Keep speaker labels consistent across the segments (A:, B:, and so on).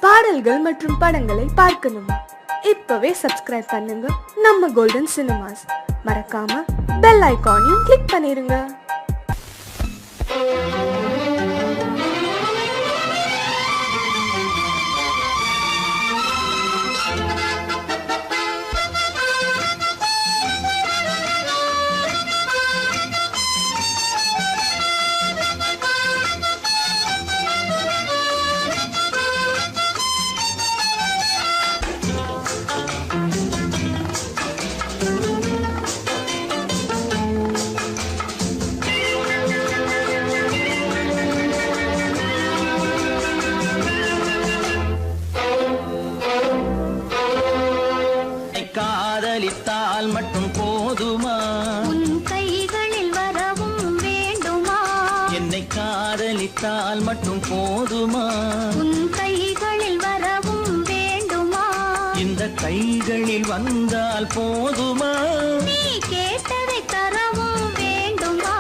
A: பாடல்கள் மற்றும் படங்களை பார்க்கணுமா? இப்பவே சப்ஸ்கிரைப் பண்ணுங்க நம்ம கோல்டன் சினிமாஸ். மறக்காம பெல் ஐகானையும் கிளிக் பண்ணிருங்க.
B: காதலித்தால் மட்டும் போதுமா?
C: உன் கைகளில் வரவும் வேண்டுமா?
B: என்னை காதலித்தால் மட்டும் போதுமா?
C: உன் கைகளில் வரவும் வேண்டுமா?
B: இந்த கைகளில் வந்தால் போதுமா?
C: நீ கேட்டதை தரவும் வேண்டுமா?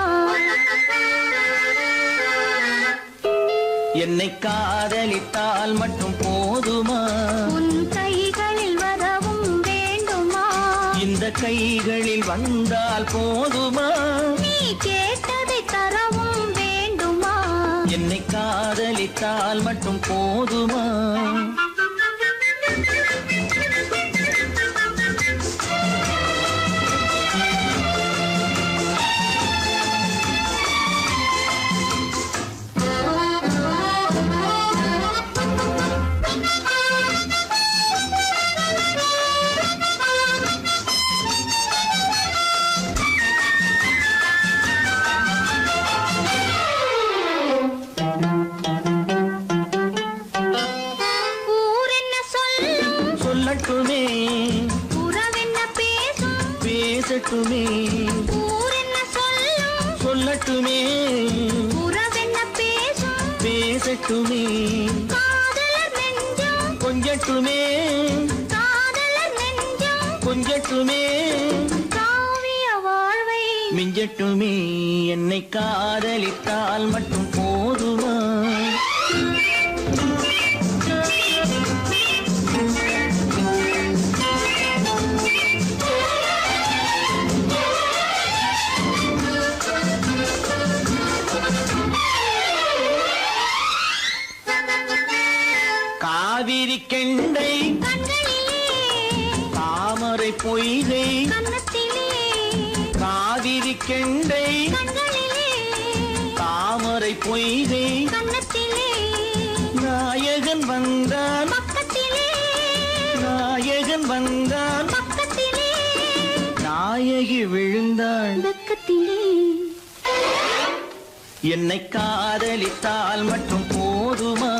B: என்னை காதலித்தால் மட்டும் போதுமா?
C: உன் கைகளில் வரவும் வேண்டுமா?
B: இந்த கைகளில் வந்தால் போதுமா?
C: நீ கேட்டதை தரவும் வேண்டுமா?
B: என்னை காதலித்தால் மட்டும் போதுமா? சொல்லட்டுமே,
C: உறவென்ன பேசும்
B: பேசட்டுமே.
C: ஊரென்ன சொல்லும்
B: சொல்லட்டுமே,
C: உறவென்ன பேசும்
B: பேசட்டுமே.
C: காதலர் நெஞ்சம்
B: கொஞ்சட்டுமே,
C: காதலர் நெஞ்சம்
B: கொஞ்சட்டுமே.
C: காவிய வாழ்வை
B: மிஞ்சட்டுமே. என்னை காதலித்தால் மட்டும் போதுமா? காவிரி கெண்டை
C: கண்களிலே
B: தாமரை பொய்கை
C: கன்னத்திலே
B: காவிரி கெண்டை
C: கண்களிலே
B: தாமரை பொய்கை
C: கன்னத்திலே
B: நாயகன் வந்தான்
C: பக்கத்திலே
B: நாயகன் வந்தான்
C: பக்கத்திலே
B: நாயகி விழுந்தாள்
C: பக்கத்திலே.
B: என்னை காதலித்தால் மட்டும் போதுமா?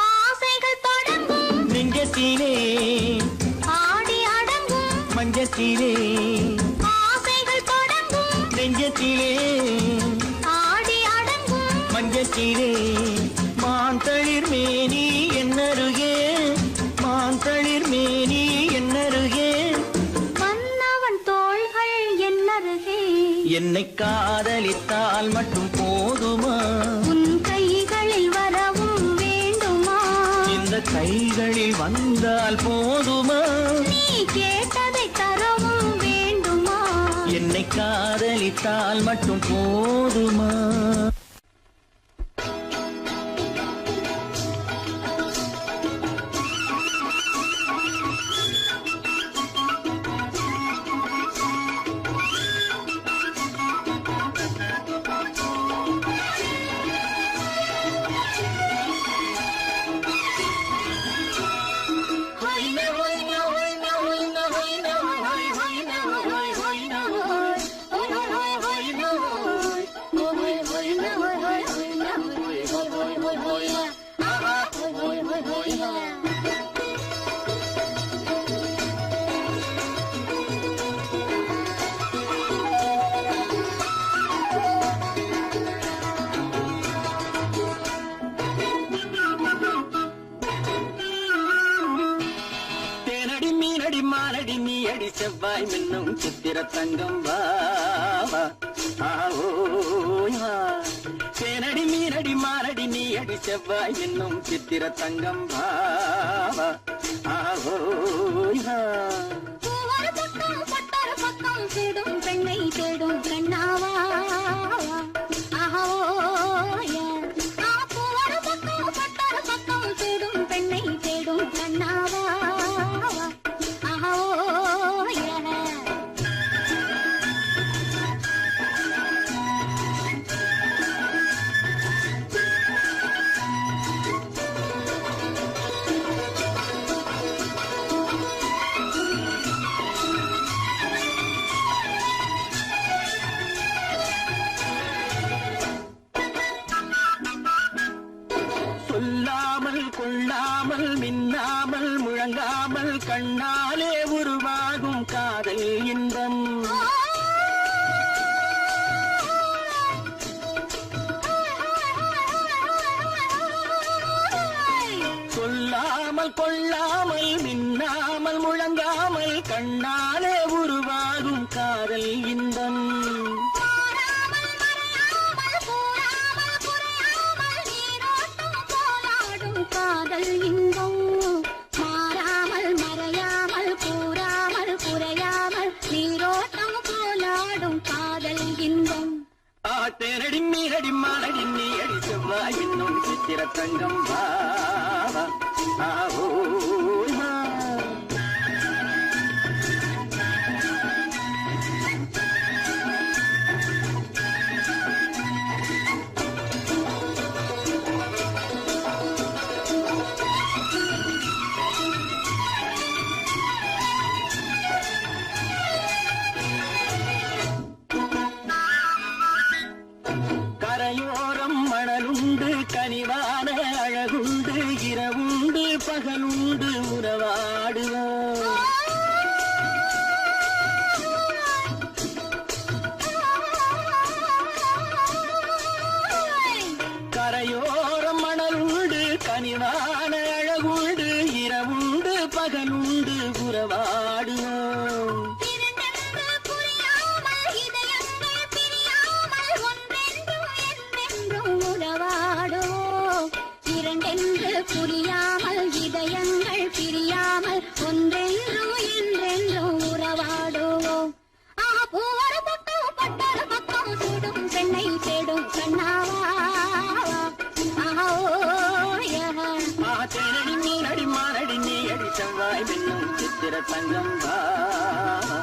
C: ஆசைகள் தொடங்கும்
B: நெஞ்சத்திலே
C: ஆடி அடங்கும்
B: மஞ்சத்திலே
C: ஆசைகள் தொடங்கும்
B: நெஞ்சத்திலே
C: ஆடி அடங்கும்
B: மஞ்சத்திலே. மாந்தளிர் மேனி என்னருகே மாந்தளிர் மேனி என்னருகே
C: மன்னவன் தோள்கள் என்னருகே.
B: என்னை காதலித்தால் மட்டும் போதுமா?
C: உன் கைகளில் வரவும் வேண்டுமா?
B: இந்த கைகளில் வந்தால் போதுமா?
C: நீ கேட்டதை தரவும் வேண்டுமா?
B: என்னை காதலித்தால் மட்டும் போதுமா? மாலடி நீ அடி செவ்வாய் மின்னும் சித்திர தங்கம் வா அடி செவ்வாய் என்னும் சித்திர தங்கம் பாவா ஆஹோயா
C: பூவர பக்கம் பட்டர பக்கம் தேடும் பெண்ணை தேடும் கண்ணாவா ஆஹோயா பூவர பக்கம் பட்டர பக்கம் தேடும் பெண்ணை தேடும் கண்ணாவா ஆஹோயா
B: சொல்லாமல் கொள்ளாமல் மின்னாமல் முழங்காமல் கண்ணாலே உருவாகும் காதல் இன்பம் சொல்லாமல் கொள்ளாமல் மின்னாமல் முழங்காமல் கண்ணாலே உருவாகும் காதல் இன்பம்
C: காதல் இன்பம் மாறாமல் மறையாமல் கூறாமல் குறையாமல் நீரோட்டம் போலாடும் காதல் இன்பம்
B: ஆட்டேரடி மீரடி மாரடி நீ அடி செவ்வாய் என்னும் சித்திர தங்கம் பாவா ஆஹோயா கரையோரம் மணலுண்டு கனிவான அழகுண்டு இரவுண்டு பகலுண்டு உறவாடுவோம் கரையோரம் மணலுண்டு கனிவான அழகுண்டு இரவுண்டு பகலுண்டு உறவாடுவோம்
C: புரியாமல் இதயங்கள் பிரியாமல் ஒன்றென்றும் என்றென்றும் உறவாடுவோம் பூவர பக்கம் பட்டர பக்கம் சூடும் பெண்ணை தேடும் கண்ணாவா
B: தேனடி மீனடி மாரடி நீ அடி செவ்வாய் என்னும் சித்திர தங்கம் பாவா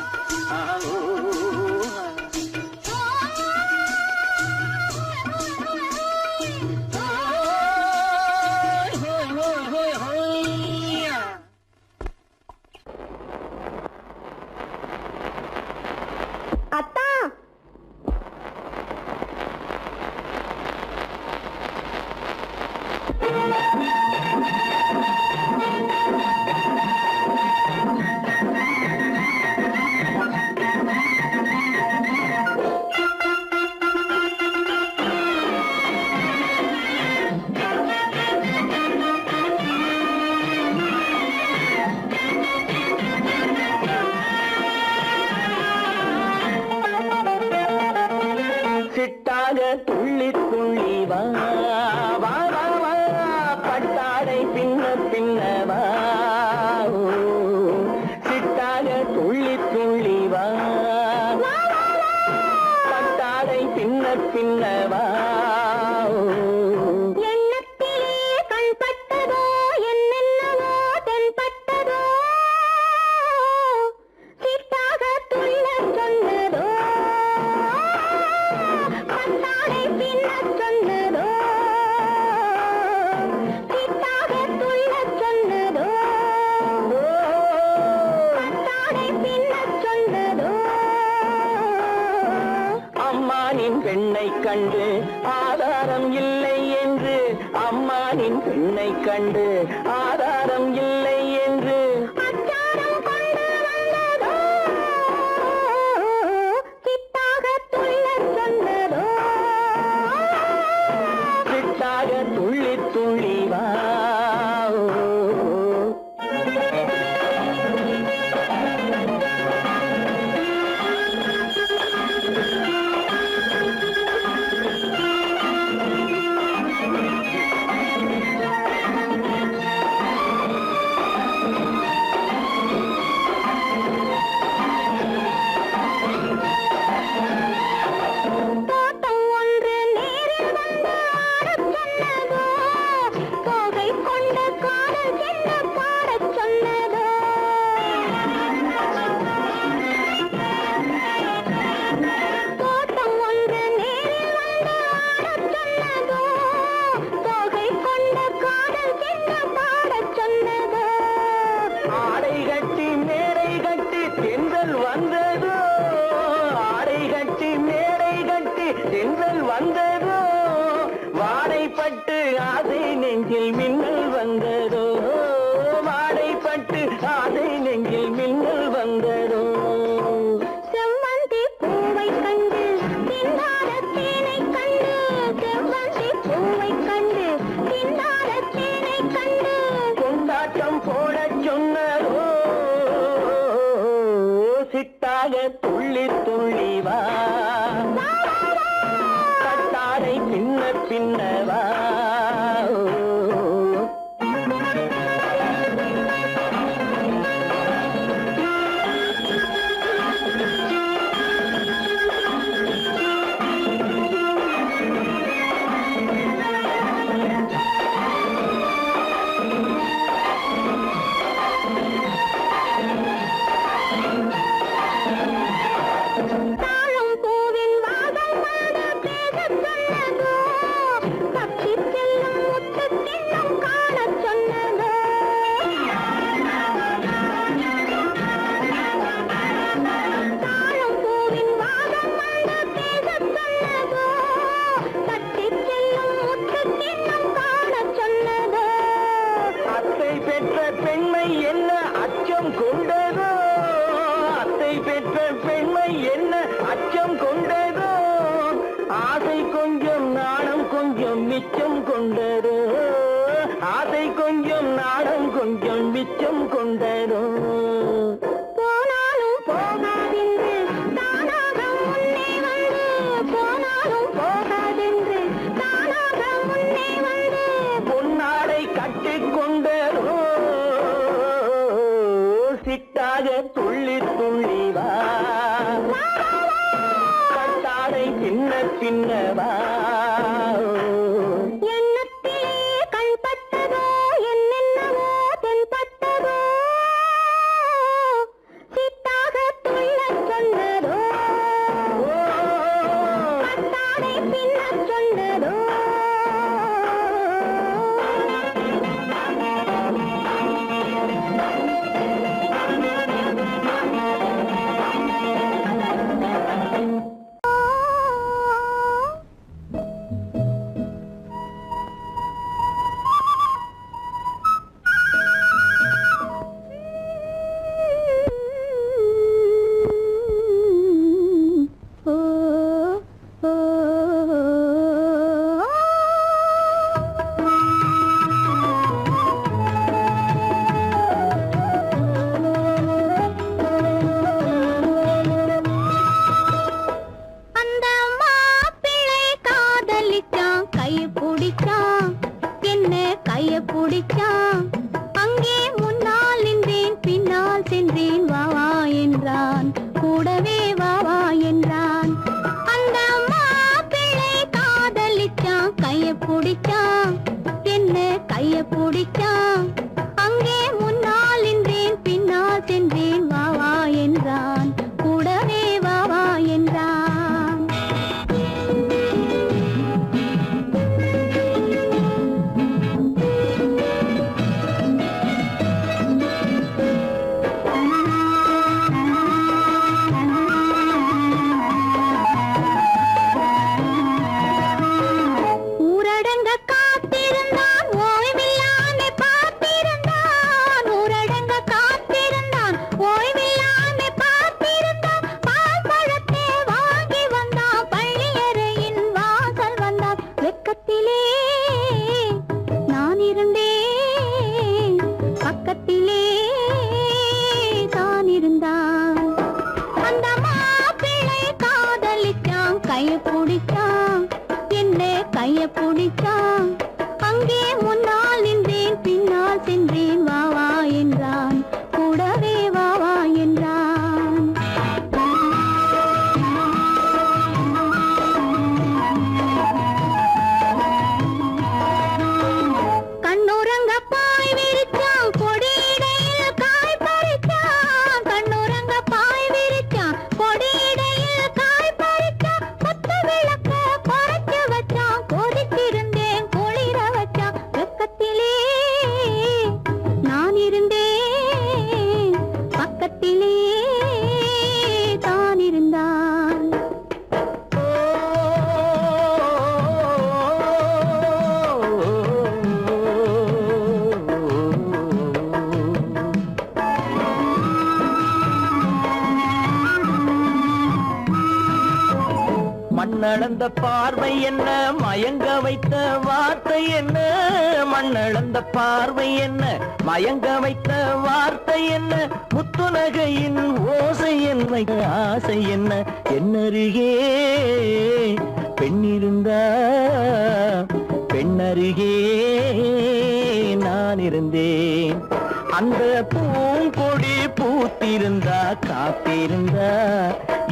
B: ஆஹோயா
C: அத்தா
B: சிட்டாக துள்ளி துள்ளி வா வா வா வா பட்டாடை பின்ன பின்ன வா ஓ, சிட்டாக துள்ளி துள்ளி வா பட்டாடை பின்ன பின்ன வா ஓ.
C: எண்ணத்திலே கண்பட்டதோ என்னென்னவோ தென்பட்டதோ சிட்டாக துள்ள சொன்னதோ பட்டாடை பின்ன சொன்னதோ சிட்டாக துள்ள சொன்னதோ பட்டாடை பின்ன சொன்னதோ
B: அம்மானின் பெண்ணை கண்டு ஆதாரம் இல்லை என்று அம்மானின் பெண்ணை கண்டு ஆதாரம் இல்லை என்று
C: அச்சாரம் கொண்டு வந்ததோ சிட்டாக துள்ள சொன்னதோ
B: சிட்டாக துள்ளி துள்ளி வா ஓ. ஆசை நெஞ்சில் மின்னல் வந்ததோ வாடைப்பட்டு ஆசை நெஞ்சில் மின்னல் வந்ததோ
C: செவ்வந்தி பூவை கண்டு திண்டாட தேனை கண்டு செவ்வந்தி பூவை கண்டு திண்டாட தேனை கண்டு
B: கொண்டாட்டம் போட சொன்னதோ சிட்டாக துள்ளி துள்ளி வா கட்டாரை பின்ன பின்னவா
C: தாழம் பூவின் வாதம் வந்து பேசச் சொன்னதோ தப்பிச் செல்லும் முத்துக் கிண்ணம் காணச் சொன்னதோ தாழம் பூவின் வாதம் வந்து பேசச் சொன்னதோ தப்பிச் செல்லும் முத்துக் கிண்ணம் காணச் சொன்னதோ
B: அத்தை பெற்ற பெண்மை என்ன அச்சம் கொண்டதோ அத்தை பெற்ற பெண்மை என்ன அச்சம் கொண்டதோ ஆசை கொஞ்சம் நாணம் கொஞ்சம் மிச்சம் கொண்டதோ ஆசை கொஞ்சம் நாணம் கொஞ்சம் மிச்சம் கொண்டதோ
C: போனாலும் போகாதென்று தானாக முன்னே வந்து போனாலும் போகாதென்று தானாக முன்னே வந்து
B: பொன்னாடை கட்டிக்கொண்டதோ சிட்டாக துள்ளி துள்ளி வா கட்டாடை பின்ன பின்னவா
C: எண்ணத்திலே கண்பட்டதோ என்னென்னவோ தென்பட்டதோ சித்தாக துள்ளச் சொன்னதோ கட்டாடை பின்னச் சொன்னதோ அந்த மாப்பிள்ளை காதலிச்சான் கைய பிடிச்சான் என்ன கைய பிடிச்சான் அங்கே முன்னால் நின்றேன் பின்னால் சென்றேன் வா வா என்றான் கூடவே வா வா என்றான் அந்த மாப்பிள்ளை காதலிச்சான் கைய பிடிச்சான் என்ன கைய பிடிச்சான் அங்கே முன்னால் நின்றேன் பின்னால் சென்றேன் வா வா என்றான் கூடவே வா வா என்றான் ஊரடங்க காத்திருந்தான் ஓய்வில்லாமே பார்த்திருந்தான் ஊரடங்க காத்திருந்தான் ஓய்வில்லாமே பார்த்திருந்தான் பால் பழத்தை வாங்கி வந்தான் பள்ளியறையின் வாசல் வந்தான் வெக்கத்திலே நான் இருந்தேன் பக்கத்திலே தான் இருந்தான் அந்த மாப்பிள்ளை காதலிச்சான் கைய பிடிச்சான் என்ன கைய பிடிச்சான் அங்கே முன்னால் நின்றேன் பின்னால் சென்றேன் வா வா என்றான் கூடவே வா வா என்றான் கண்ணுறங்க பாய் விரிச்சான் கொடியிடையில் காய் பறிச்சான் கண்ணுறங்க பாய் விரிச்சான் கொடியிடையில் காய் பறிச்சான் கொத்து விளக்க குறைச்சு வச்சான் கொதிச்சிருந்தேன் குளிர வச்சான் வெக்க
B: கண்ணளந்த பார்வை என்ன, மயங்க வைத்த வார்த்தை என்ன, மண்ணளந்த பார்வை என்ன, மயங்க வைத்த வார்த்தை என்ன, முத்துநகையின் ஓசை என்ன, ஆசை என்ன, என்னருகே பெண்ணிருந்தா பெண்ணருகே நான் இருந்தேன். அந்த பூங்கொடி பூத்திருந்தா காத்திருந்தா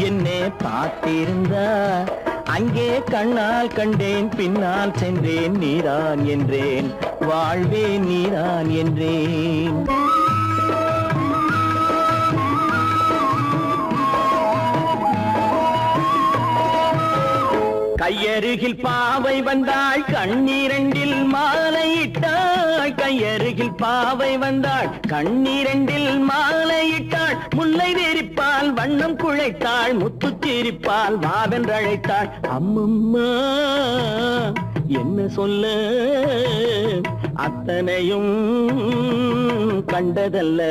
B: என்னை பார்த்திருந்தா அங்கே கண்ணால் கண்டேன் பின்னால் சென்றேன் நீதான் என்றேன் வாழ்வே நீதான் என்றேன். கையருகில் பாவை வந்தாள் கண்ணீரண்டில் மாலையிட்டாள், கையருகில் பாவை வந்தாள் கண்ணீரண்டில் மாலையிட்டாள், முல்லை வெறிப்பால் வண்ணம் குழைத்தாள், முத்து சிரிப்பால் வாவென்றழைத்தாள். அம்மம்மா என்ன சொல்ல அத்தனையும் கண்டதல்ல,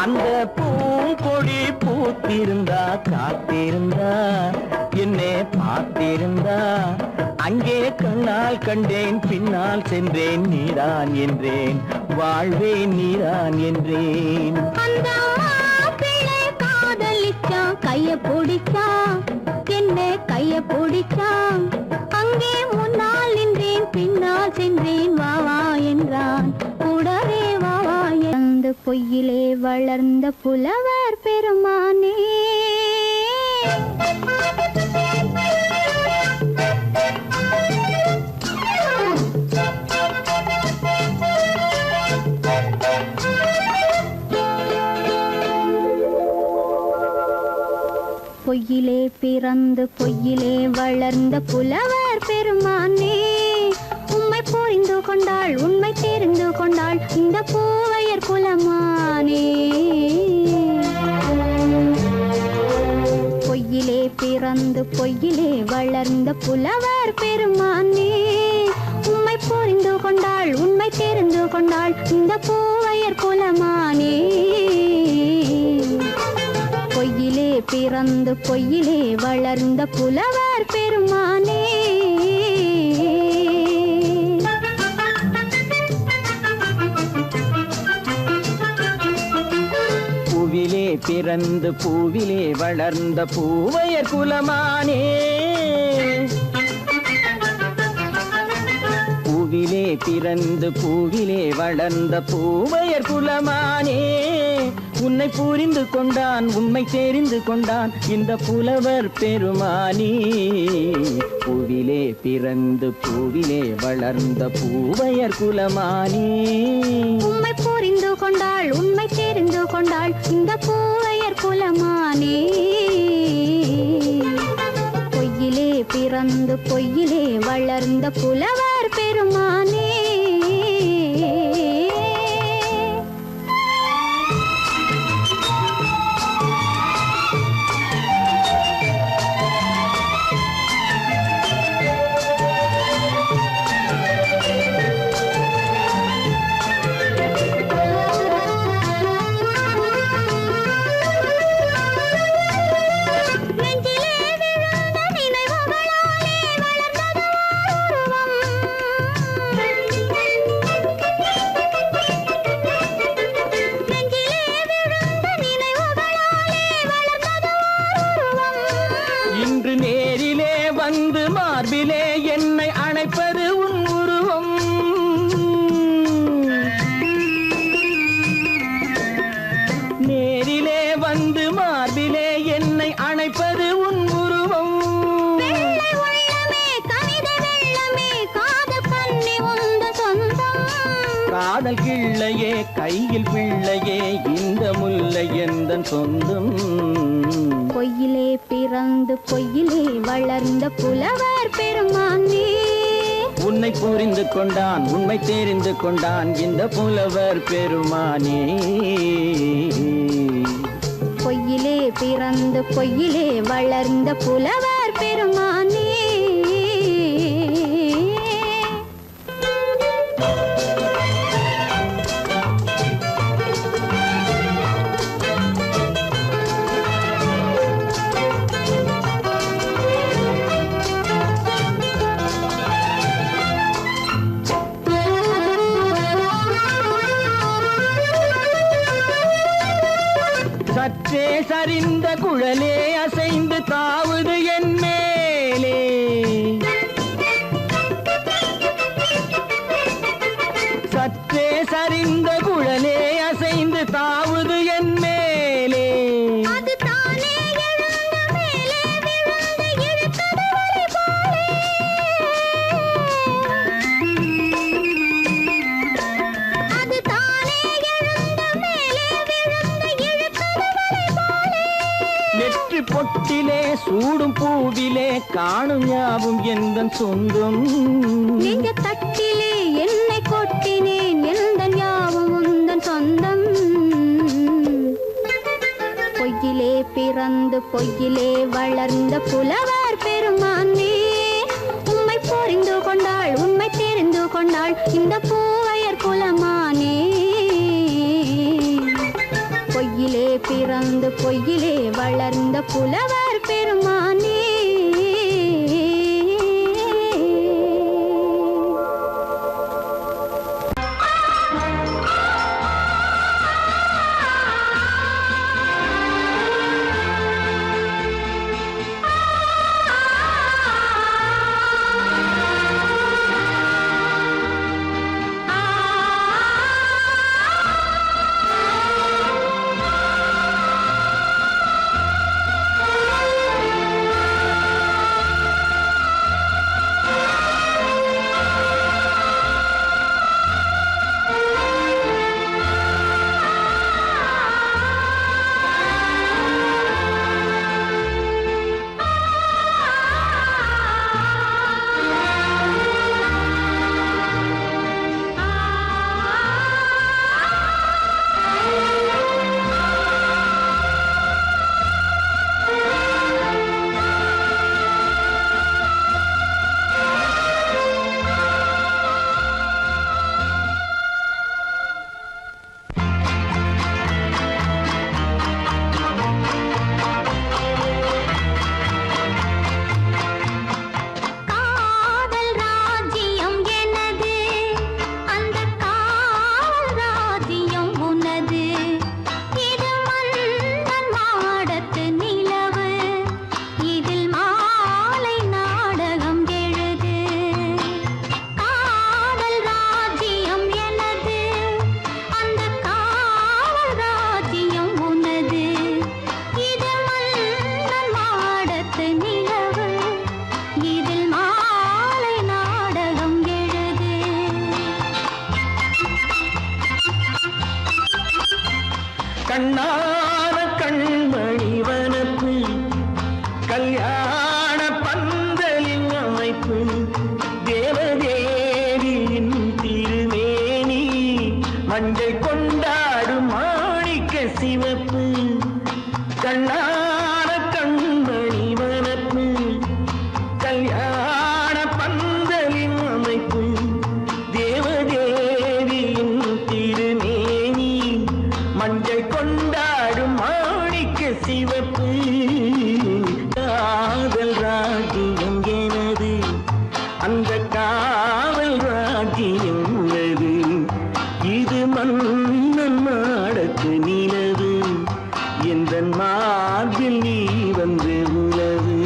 B: அந்த பூங்கொடி பூத்திருந்தா காத்திருந்தா என்னை பார்த்திருந்தா அங்கே கண்ணால் கண்டேன் பின்னால் சென்றேன் நீதான் என்றேன் வாழ்வே நீதான் என்றேன்.
C: அந்த மாப்பிள்ளை காதலிச்சான், கைய பிடிச்சான், என்ன கைய பிடிச்சான், அங்கே முன்னால் நின்றேன் பின்னால் சென்றேன் வா வா என்றான், கூடவே வா வா என்று. பொய்யிலே வளர்ந்த புலவர் பெருமானே, பொய்யிலே பிறந்து பொய்யிலே வளர்ந்த புலவர் பெருமானே, உம்மை புரிந்து கொண்டாள் உண்மை தெரிந்து கொண்டாள் இந்த பூவையர் குலமானே. பொய்யிலே பிறந்து பொய்யிலே வளர்ந்த புலவர் பெருமானே, உம்மை புரிந்து கொண்டாள் உண்மை தெரிந்து கொண்டாள் இந்த பூவையர் குலமானே. பொய்யிலே பிறந்து பொய்யிலே வளர்ந்த புலவர் பெருமானே.
B: பூவிலே பிறந்து பூவிலே வளர்ந்த பூவையர் குலமானே, பூவிலே பிறந்து பூவிலே வளர்ந்த பூவையர் குலமானே, உன்னை புரிந்து கொண்டான் உண்மை தெரிந்து கொண்டான் இந்த புலவர் பெருமானே. பூவிலே பிறந்து பூவிலே வளர்ந்த பூவையர் குலமானே,
C: உம்மை புரிந்து கொண்டாள் உண்மை தெரிந்து கொண்டாள் இந்த பூவையர் குலமானே. பொய்யிலே பிறந்து பொய்யிலே வளர்ந்த புலவர் பெருமானே.
B: மார்பிலே என்னை அணைப்பது உன் உருவம், நேரிலே வந்து மார்பிலே என்னை அணைப்பது உன் உருவம்.
C: வெள்ளை உள்ளமே கவிதை வெள்ளமே காதல் கண்ணி உந்த சொந்தம்,
B: காதல் கிள்ளையே கையில் பிள்ளையே இந்த முல்லை எந்தன் சொந்தம்.
C: பொய்யிலே பிறந்து பொய்யிலே வளர்ந்த புலவர் பெருமானே,
B: உன்னை புரிந்து கொண்டான் உண்மை தெரிந்து கொண்டான் இந்த புலவர் பெருமானே.
C: பொய்யிலே பிறந்து பொய்யிலே வளர்ந்த புலவர் பெருமானே.
B: சரிந்த குழலே அசைந்து தாவுது என் மேலே சற்றே சரிந்த குழலே அசைந்து தாவுது என் மேலே
C: அது தானே எழுந்த மேலே விழுந்து இழுத்தது வலை போலே அது தானே எழுந்த மேலே விழுந்து இழுத்தது வலை போலே
B: நெற்றி பொட்டிலே சூடும் பூவிலே காணும் யாவும் எந்தன் சொந்தம்
C: நெஞ்ச தட்டிலே என்னை கொட்டினேன் எந்தன் யாவும் உந்தன் சொந்தம் பொய்யிலே பிறந்து பொய்யிலே வளர்ந்த புலவர் பெருமானே உம்மை புரிந்து கொண்டாள் உண்மை தெரிந்து கொண்டாள் இந்த பூவையர் குலமானே பொய்யிலே பிறந்து பொய்யிலே வளர்ந்த புலவர் பெருமானே
B: கண்ணான கண்மணி வனப்பு கல்யாண பந்தலின் அமைப்பு தேவதேவியின் திருமேனி மஞ்சள் கொண்டாடும் மாணிக்க சிவப்பு கண்ணான கண்மணி வனப்பு கல்யாண பந்தலின் அமைப்பு தேவதேவியின் திருமேனி மஞ்சள் கொண்டாடும் மாணிக்க சிவப்பு காதல் ராஜ்யம் எனது அந்த காவல் ராஜ்யம் உள்ளது இது மன்னன் மாடத்து நிலவு எந்த மார்பில் நீ வந்து உலவு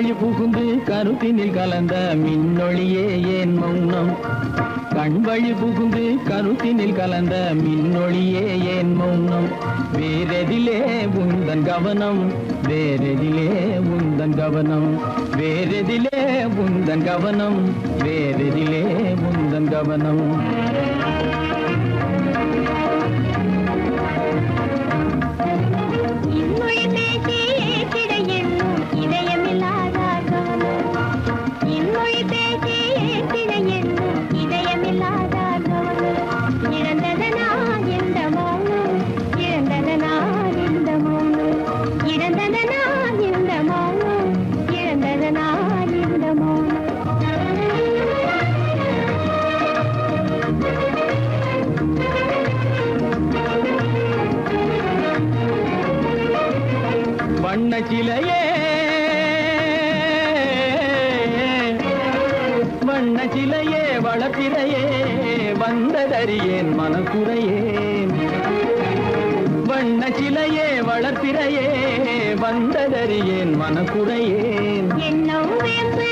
B: வழி புகுந்து கருத்தினில் கலந்த மின்னொளியே ஏன் மௌனம்? கண் வழி புகுந்து கருத்தினில் கலந்த மின்னொளியே ஏன் மௌனம்? வேறெதிலே உந்தன் கவனம்? வேறெதிலே உந்தன் கவனம்? வேறெதிலே உந்தன் கவனம்? வேறெதிலே உந்தன் கவனம்?
C: இன்மொழி பேசி ஏற்றிட எண்ணும் இதயமில்லாதார் கவனம். இன்மொழி பேசி ஏற்றிட எண்ணும் இதயமில்லாதார் கவனம். இழந்ததனா இந்த மௌனம்? இழந்ததனா இந்த மௌனம்? இழந்ததனா இந்த மௌனம்? இழந்ததனா இந்த மௌனம்?
B: வண்ண சிலையே வண்ண சிலையே வளர்ப்பிறையே வந்ததறியேன் மனக்குறையேன். வண்ண சிலையே வளர்ப்பிறையே வந்ததறியேன் மனக்குறையேன்.
C: எண்ணம் வேம்பு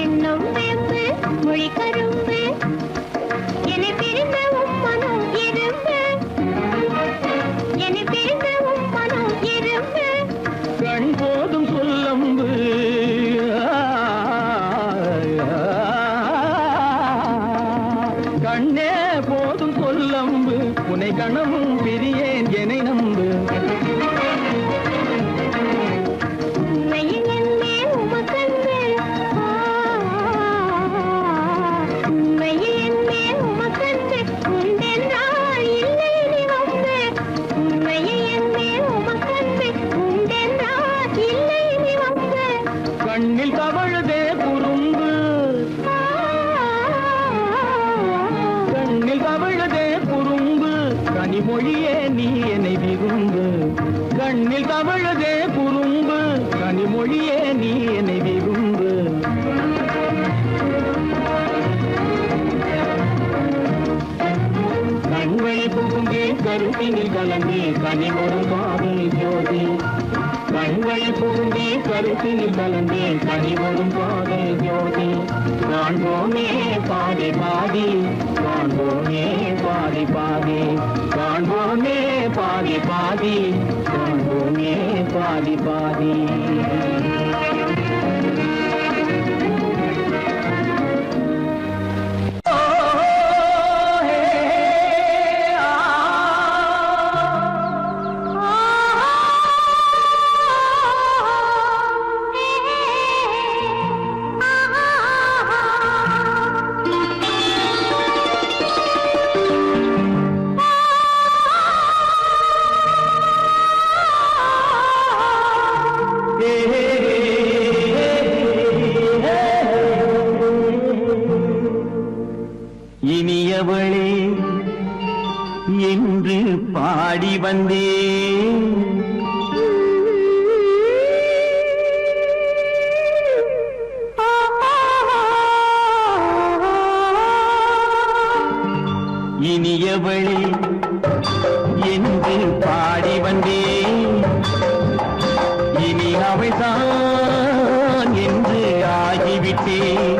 C: எண்ணம் வேம்பு மொழி கரும்பு என்னை பிரிந்த உம்மனம் இரும்பு. என்னை பிரிந்த உம்மனம் இரும்பு.
B: கண் போதும் சொல்லம்பு கண்ணே போதும் சொல்லம்பு உனை கணமும் பிரியேன் என்னை நம்பு.
C: உண்மையில் என்னே உமக்கன்று உண்மையில் என்னே உமக்கன்று உண்டென்றால் இல்லை நீ வம்பு. உண்மையில் என்னே உமக்கன்று உண்டென்றால் இல்லை நீ வம்பு.
B: கண்ணில் தவழுதே குறும்பு கண்ணில் தவழுதே குறும்பு கனிமொழியே நீ என்னை விரும்பு. கண்ணில் தவழுதே குறும்பு கனிமொழியே நீ என்னை விரும்பு. கண்வழி புகுந்தே கருத்தினில் கலந்தே கனிமொரு காதல் ஜோதி. கண்வழி புகுந்தே கருத்தினில் கலந்தே கனிமொரும் காதல் ஜோதி. காண்போமே பாதி பாதி காண்போமே பாதி பாதி காண்போமே பாதி பாதி காண்போமே பாதி பாதி. இனியவளே என்று பாடி வந்தேன். இனியவளே என்று பாடி வந்தேன். இனி அவள்தான் என்று ஆகிவிட்டேன்.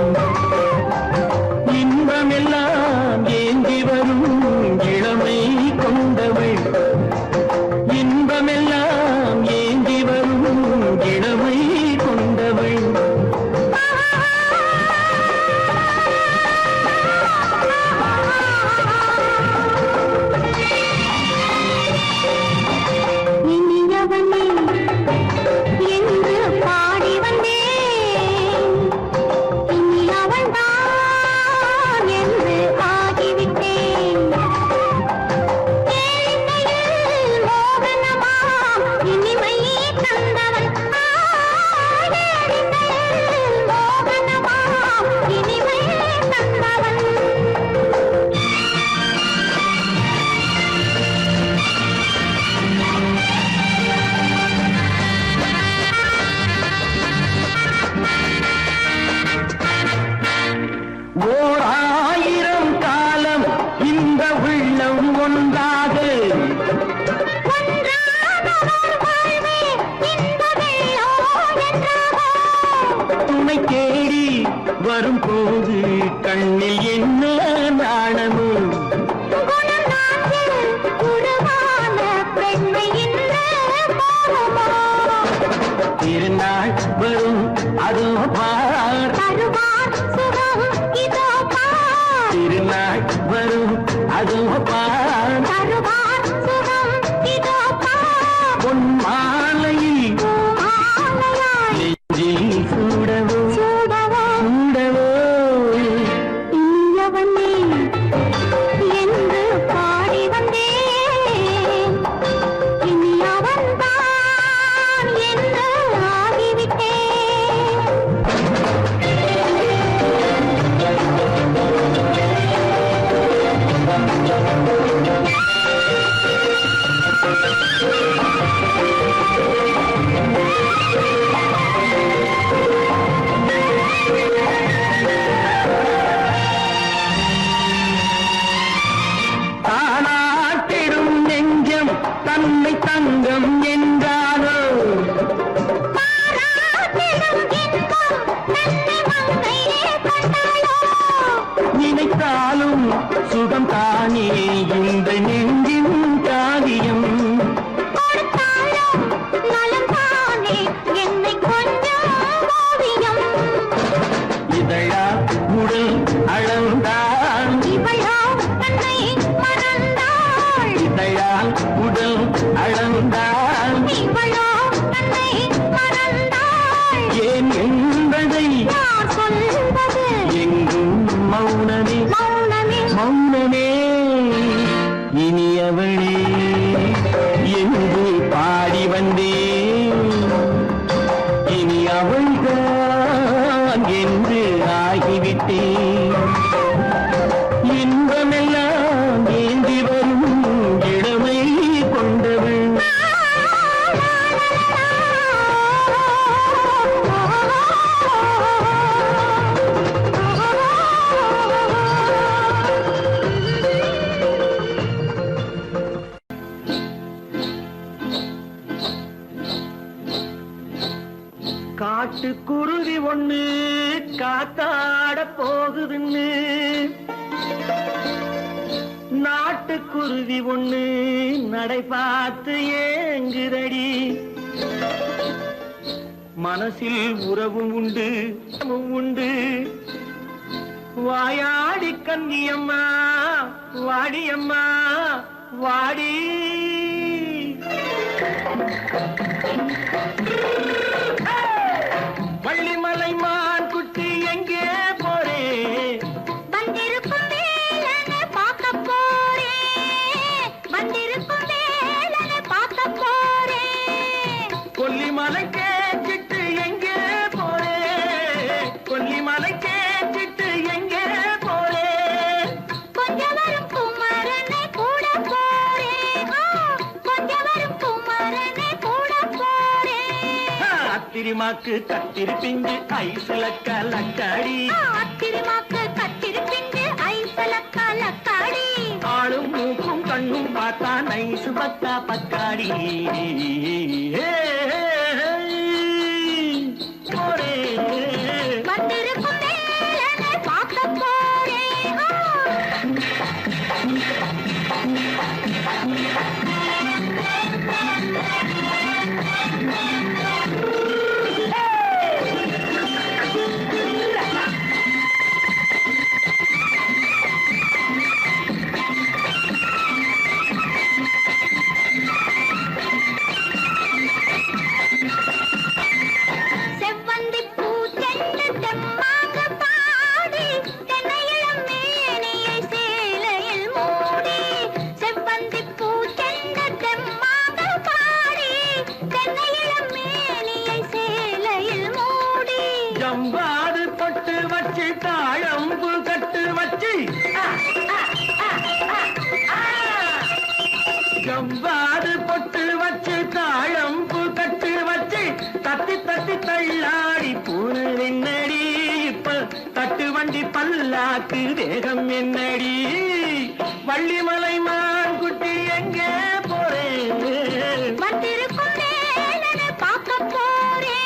B: இன்பமெல்லாம் ஏந்தி வரும் இளமை கொண்டவள். இன்பமெல்லாம் ஏந்தி வரும் இளமை கொண்டவள். உன்னை தங்கம் என்றாரோ நினைத்தாலும் சுகம் தானே இந்த நெஞ்சின் காரியம் இதழா உடல் அளந்தாள் இதழால் உடல் அளந்தாள் ஏன் என்பதை எங்கும் மௌனமே மௌனமே இனியவளே என்று பாடி வந்தேன் இனி அவள்தான் என்று ஆகிவிட்டேன் இன்பமெல்லாம் ஏந்தி வரும் இளமை கொண்டவள் காட்டுக்குருவி ஒண்ணு காத்தாட போகுதுன்னு நாட்டுக்குருவி ஒண்ணு நடை பார்த்து ஏங்குதடி மனசில் உறவும் உண்டு உண்டு வாயாடி கன்னியம்மா வாடியம்மா வாடி வள்ளிமலை மான் குட்டி எங்கே போறே
C: வந்திருக்கும் வேலனை பார்க்க போறேன் வந்திருக்கும் வேலனை பார்க்க போறேன்
B: கொல்லிமலை கேச்சிட்டு எங்கே போறே கொல்லிமலை கேச்சிட்டு எங்கே போறே
C: கொஞ்சம் வரும் குமரனை கூட போறேன் கொஞ்சம் வரும் குமரனை கூட போறேன்
B: அத்திரிமாக்கு கத்திரி பிஞ்சு ஐசுல கலக்காடி
C: அத்திரிமாக்கு கத்திரி பிஞ்சு ஐசல கலக்காடி
B: ஆளும் மூக்கும் கண்ணும் பார்த்தா நைசு பக்கா பக்காடி போரே
C: வந்திருக்கும் வேலனை பார்க்க போறேன் செவ்வந்தி பூச்செண்டு தெம்மாக பாடி தென்னையிளம் மேனியை சேலையில் மூடி செவ்வந்தி பூச்செண்டு தெம்மாக பாடி தென்னையிளம் மேனியை சேலையில் மூடி
B: ஜம்பாது பொட்டு வச்சு தாழம்பு கட்டு வச்சு ஜம்பாது பொட்டு வச்சு தாழம்பு கட்டு வச்சு தட்டி தட்டி தள்ளாடி பூரு என்னடி இப்ப தட்டு வண்டி பல்லாக்கு வேகம் என்னடி வள்ளிமலை மான் குட்டி எங்கே போறேன்
C: வந்திருக்கும் வேலனை பார்க்க போறேன்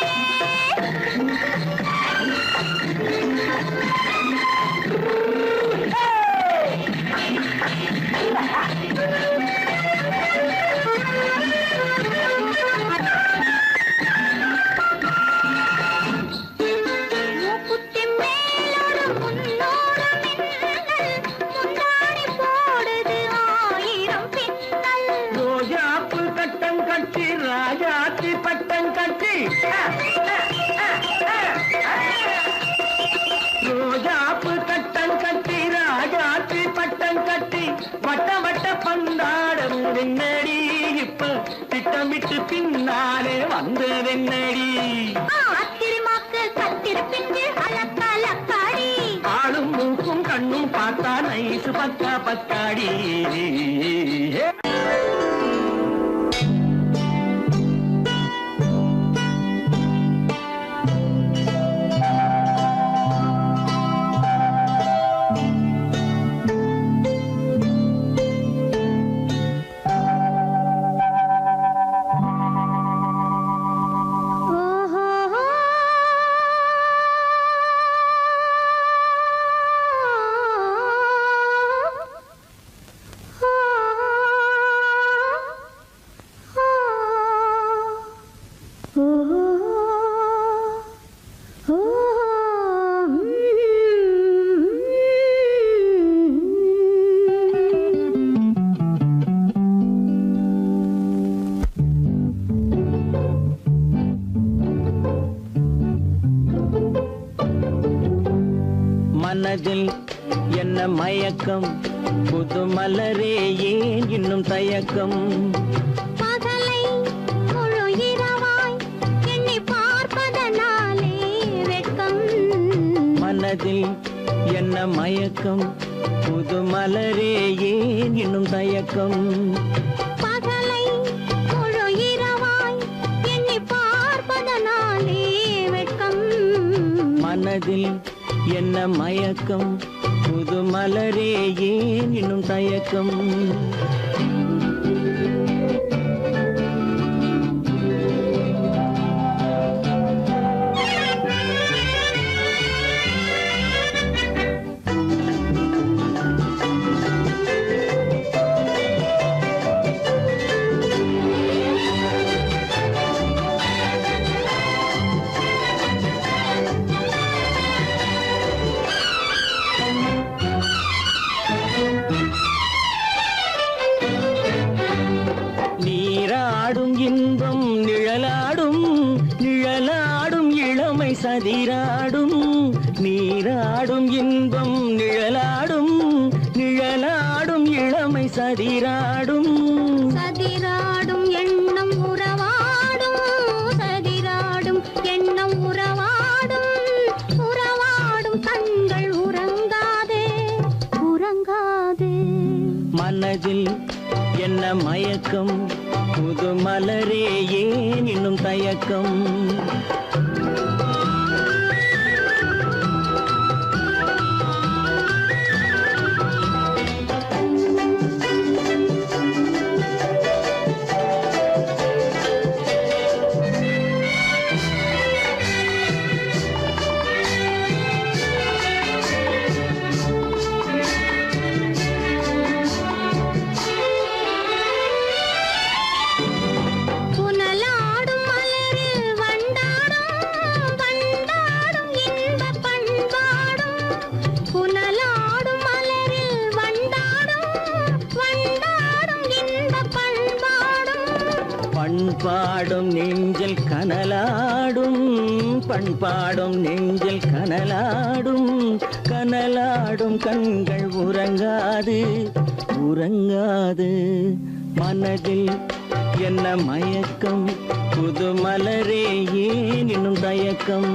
C: மூக்குத்தி மேலோடு முன்னோடு மின்னல் முந்தாடி போடுது ஆயிரம் பின்னல்
B: ரோஜாப்பு கட்டம் கட்டி ராஜாத்தி பட்டம் கட்டி ரோஜாப்பு கட்டம் கட்டி ராஜாத்தி பட்டம் கட்டி வட்ட வட்ட பந்தாடம் வெண்ணடி இப்ப திட்டமிட்டு பின்னாலே வந்ததென்னடி
C: அத்திரிமாக்கு கத்திரி பிஞ்சு அலக்காடி
B: ஆளும் மூக்கும் கண்ணும் பார்த்தா நைசு பக்கா பக்காடி மனதில் என்ன மயக்கம் புது மலரே ஏன் இன்னும் தயக்கம்
C: பகலை முழு இரவாய் எண்ணி பார்ப்பதனாலே வெட்கம்
B: மனதில் என்ன மயக்கம் புது மலரே ஏன் இன்னும் தயக்கம்
C: பகலை முழு இரவாய் எண்ணி பார்ப்பதனாலே வெட்கம்
B: மனதில் என்ன மயக்கம் புது மலரே ஏன் இன்னும் தயக்கம் நீராடும் இன்பம் நிழலாடும் நிழலாடும் இளமை சதிராடும் நீராடும் இன்பம் நிழலாடும் நிழலாடும் இளமை சதிராடும்
C: சதிராடும் எண்ணம் உறவாடும் சதிராடும் எண்ணம் உறவாடும் உறவாடும் கண்கள் உறங்காதே உறங்காதே
B: மனதில் என்ன மயக்கம் புது மலரே ஏன் இன்னும் தயக்கம்
C: புனலாடும் மலரில் வண்டாடும் வண்டாடும் இன்பப் பண்பாடும் புனலாடும் மலரில் வண்டாடும் வண்டாடும் இன்பப் பண்பாடும்
B: பண்பாடும் நெஞ்சில் கனலாடும் பண்பாடும் நெஞ்சில் கனலாடும் கனலாடும் கண்கள் உறங்காது உறங்காது மனதில் என்ன மயக்கம் புது மலரே ஏன் இன்னும் தயக்கம்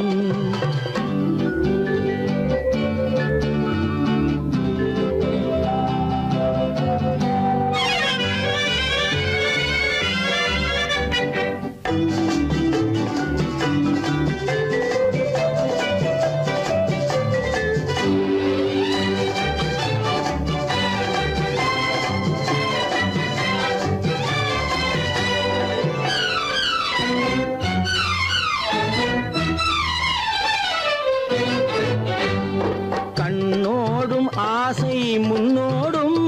B: கண்ணோடும் ஆசை முன்னோடும்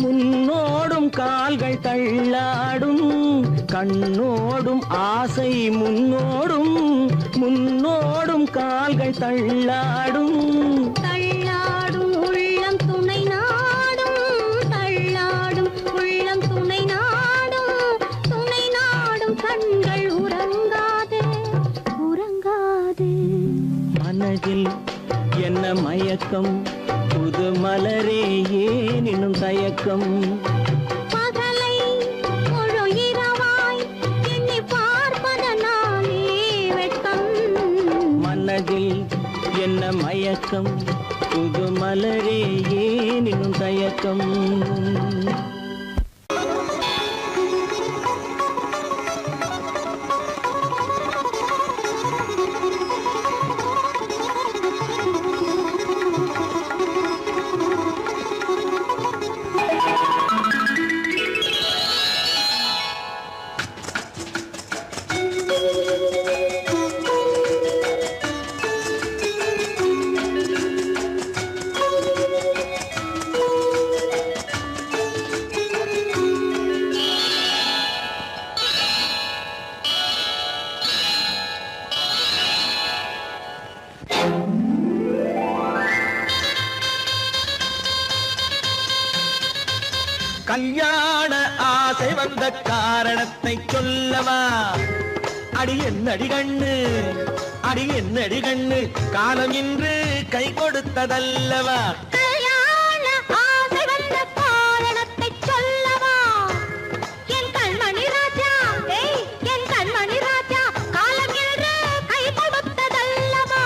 B: முன்னோடும் கால்கள் தள்ளாடும் கண்ணோடும் ஆசை முன்னோடும் முன்னோடும் கால்கள் தள்ளாடும்
C: தள்ளாடும் உள்ளம் துணை நாடும் தள்ளாடும் உள்ளம் துணை நாடும் கண்கள் உறங்காதே உறங்காதே
B: மனதில் என்ன மயக்கம் புது மலரே ஏன் இன்னும் தயக்கம்
C: பகலை முழு இரவாய் எண்ணி பார்ப்பதனாலே வெட்கம்
B: மனதில் என்ன மயக்கம் புது மலரே ஏன் இன்னும் தயக்கம் கல்யாண ஆசை வந்த காரணத்தை சொல்லவா
D: அடி என்னடி கண்ணு அடி என்னடி கண்ணு காலம் இன்று கை கொடுத்ததல்லவா
C: கல்யாண ஆசை வந்த காரணத்தை சொல்லவா என் கண்மணி ராஜா என் கண்மணி ராஜா காலம் என்று கை கொடுத்ததல்லவா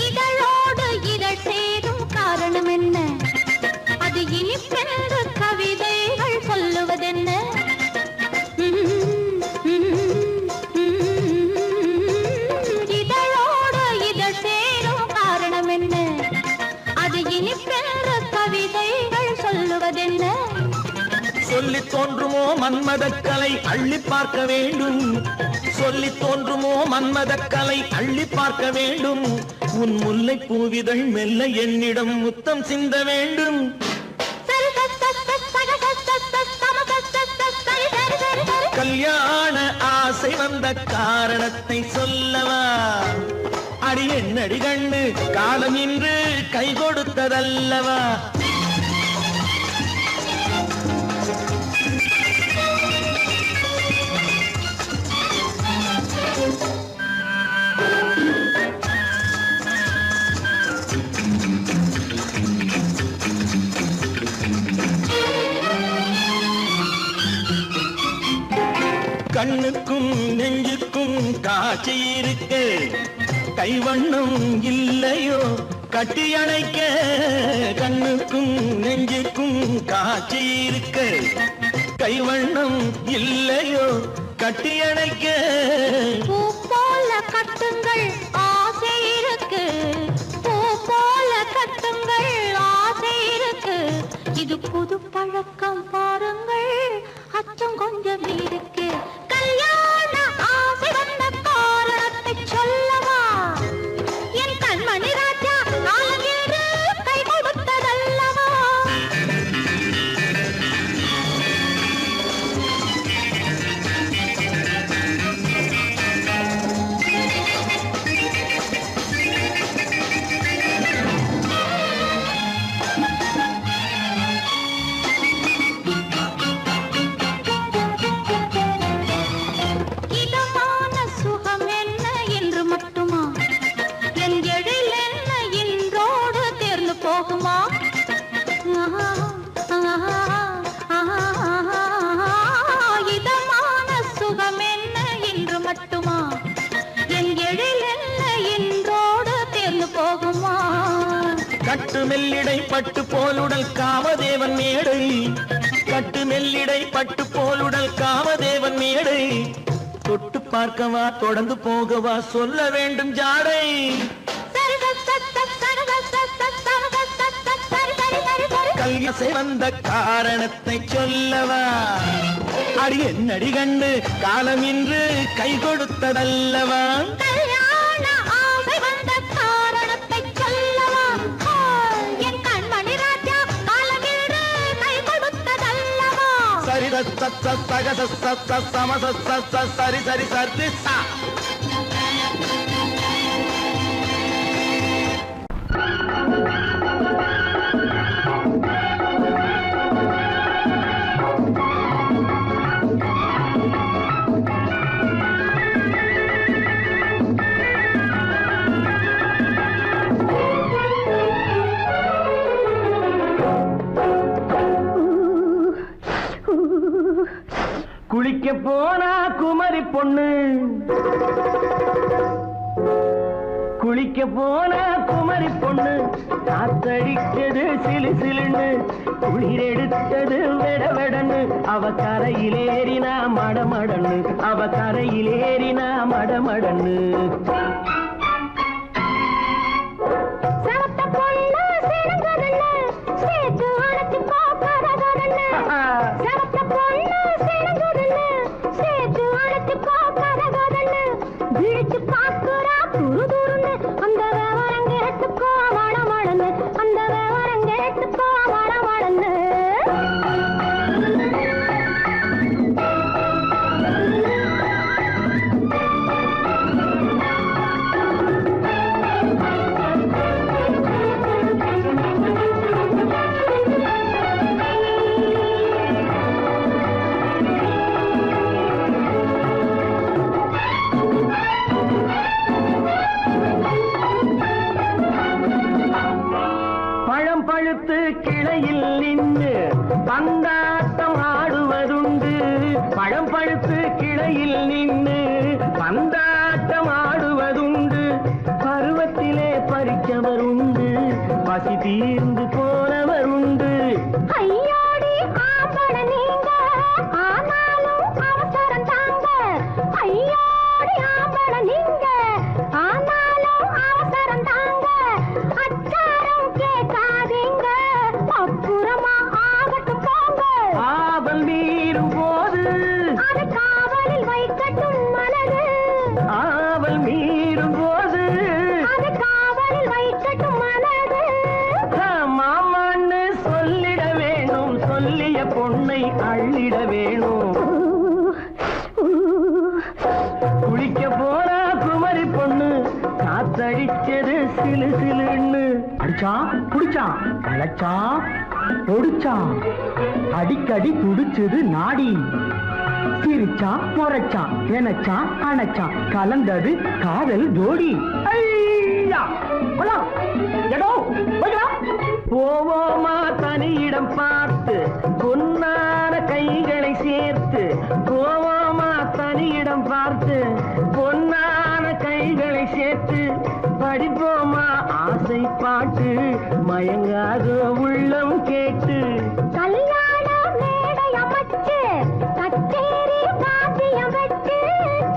C: இதழோடு இதழ் சேரும் காரணம் என்ன அது இனிப்பென்று கவிதைகள் சொல்லுவதென்ன இதழோடு இதழ் சேரும் காரணம் என்ன அது இனிப்பென்று கவிதைகள் சொல்லுவதென்ன
D: சொல்லி தோன்றுமோ மன்மதக்கலை அள்ளி பார்க்க வேண்டும் சொல்லி தோன்றுமோ மன்மதக்கலை அள்ளி பார்க்க வேண்டும் உன் முல்லை பூவிதழ் மெல்ல என்னிடம் முத்தம் சிந்த வேண்டும் கல்யாண ஆசை வந்த காரணத்தை சொல்லவா அடி என்னடி கண்ணு காலம் இன்று கை கொடுத்ததல்லவா கண்ணுக்கும் நெஞ்சுக்கும் காட்சி இருக்க கைவண்ணம் இல்லையோ கட்டி அணைக்க கண்ணுக்கும் நெஞ்சுக்கும் காட்சி இருக்க கைவண்ணம் இல்லையோ கட்டி அணைக்க
C: பூ போல கட்டுங்கள் ஆசை இருக்கு பூ போல கட்டுங்கள் ஆசை இருக்கு இது புது பழக்கம் பாருங்கள் அச்சம் கொஞ்சம் இருக்கு கல்யாண ஆசை வந்த காரணத்தை சொல்லவா என் கண்மணி ராஜா காலம் என்று கை கொடுத்ததல்லவா இதமான சுகம் என்ன என்று மட்டுமா என் எழில் என்ன இன்றோடு தேர்ந்து போகுமா இதமான சுகம் என்ன என்று மட்டுமா என் எழில் என்ன இன்றோடு தேர்ந்து போகுமா
D: கட்டு மெல்லிடை பட்டு போலுடல் காமதேவன் மேடை கட்டு மெல்லிடை பட்டு போலுடல் காமதேவன் மேடை தொட்டு பார்க்கவா தொடர்ந்து போகவா சொல்ல வேண்டும் ஜாடை கல்யாசை வந்த காரணத்தை சொல்லவா அடி என்னடி கண்டு காலம் இன்று கை கொடுத்ததல்லவா
C: கல்யாண ஆசை வந்த காரணத்தை சொல்லவா என் கண்மணி ராஜா காலம் என்று கை கொடுத்ததல்லவா
D: சரி சக சம சரி சரி சரி சா குளிக்க போனா குமரி பொண்ணு குளிக்க போன குமரி பொண்ணு காத்தடிச்சது சிலு சிலுன்னு குளிர் எடுத்தது வெடவெடன்னு அவ கரையிலேறினா மடமடன்னு அவ கரையிலேறினா மடமடன்னு
E: கிளையில் நின்று பந்தாட்டம் ஆடுவதுண்டு. பழம் பழுத்து கிளையில் நின்று பந்தாட்டம் ஆடுவதுண்டு. பருவத்திலே பறிச்சவர் உண்டு, பசி தீர்ந்து போனவர் உண்டு.
C: ஐயோடி ஆம்பள நீங்க, ஆனாலும் அவசரம் தாங்க. ஐயோடி ஆம்பள நீங்க, ஆனாலும் அவசரம் தாங்க. அச்சாரம் கேட்காதீங்க, அப்புறமா ஆகட்டும் போங்க.
E: ஆவல் மீறும் போது
C: அது காவலில் வைக்கட்டும் மனது.
E: ஆவல் மீறும் போது
C: அது காவலில் வைக்கட்டும் மனது.
E: மாமான்னு சொல்லிட வேணும், சொல்லிய பொண்ணை அள்ளிட வேணும். குளிக்க போனா குமரி பொண்ணு காத்தடிச்சது சிலு சிலுன்னு. அடிச்சான் புடிச்சான் களைச்சான் பொடிச்சான், அடிக்கடி துடிச்சது நாடி. சிரிச்சான் முறைச்சான் நினைச்சான் அணைச்சான், கலந்தது காதல் ஜோடி. ஐயா போலாம், எடோ போகலாம். போவோமா தனியிடம் பார்த்து பொன்னான கைகளை சேர்த்து. போவோமா தனியிடம் பார்த்து பொன்னான கைகளை சேர்த்து. படிப்போமா ஆசை பாட்டு மயங்காத உள்ளம் கேட்டு.
C: கல்யாண மேடை அமைச்சு கச்சேரி வாத்தியம் வச்சு.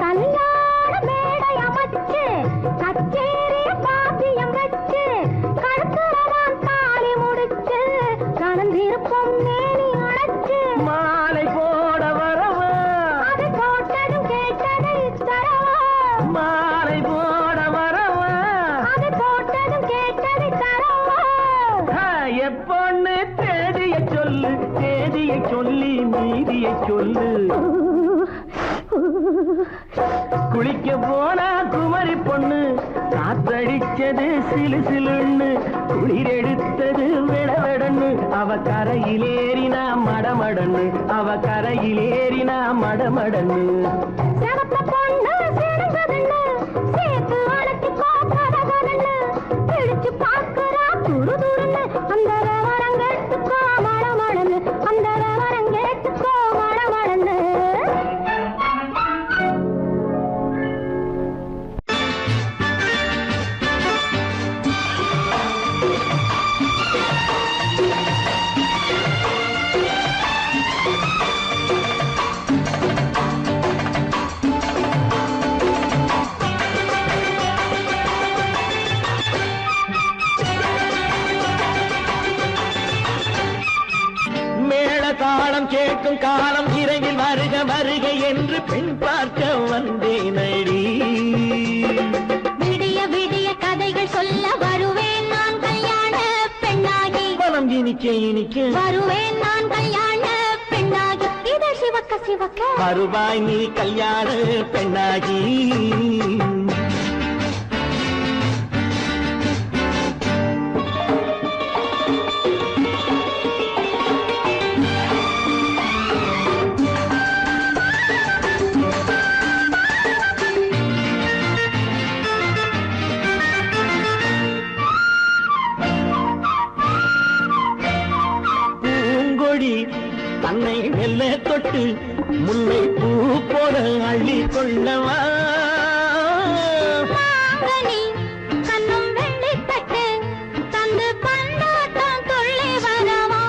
C: கல்யாண மேடை அமைச்சு கச்சேரி வாத்தியம் வச்சு. கழுத்துறவான் தாலி முடிச்சு கலந்திருப்போம் மேனி அடைச்சு.
E: மாலை போட வரவா,
C: அது போட்டதும் கேட்டதை தரவா.
E: மாலை போட வரவா.
C: அது போட்டதும் கேட்டதை தரவா.
E: எப்பொண்ணு தேதியை சொல்லு, தேதியை சொல்லி மீதியை சொல்லு. குளிக்க போனா குமரி பொண்ணு காத்தடிச்சது சிலு சிலுன்னு. குளிர் எடுத்தது விடவிடன்னு. அவ கரையிலேறினா மடமடன்னு, அவ கரையிலேறினா மடமடன்னு.
C: சிவத்த பொண்ணு சிறந்ததுன்னு சேர்த்து அழைச்சிக்கோ கதகதன்னு. பிடிச்சு பார்க்கறா துரு துருன்னு. அந்த விவரம் கேட்டுக்கோ மழமழன்னு, அந்த விவரம் கேட்டுக்கோ மழமழன்னு.
D: தாளம் கேட்கும் காலம் இறையில் வருக வருக என்று பெண் பார்க்க வந்தேனடி.
C: விடிய விடிய கதைகள் சொல்ல வருவேன் நான் கல்யாண பெண்ணாகி.
D: மனம் இனிக்க இனிக்க
C: வருவேன் நான் கல்யாண பெண்ணாகி. இதழ் சிவக்க சிவக்க
D: வருவாய் நீ கல்யாண பெண்ணாகி. தன்னை மெல்ல தொட்டு முல்லை பூ போல அள்ளி கொள்ளவா.
C: மாங்கனி கண்ணும் வெள்ளி தட்டு தந்து பந்தாட்டம் துள்ளி வரவா.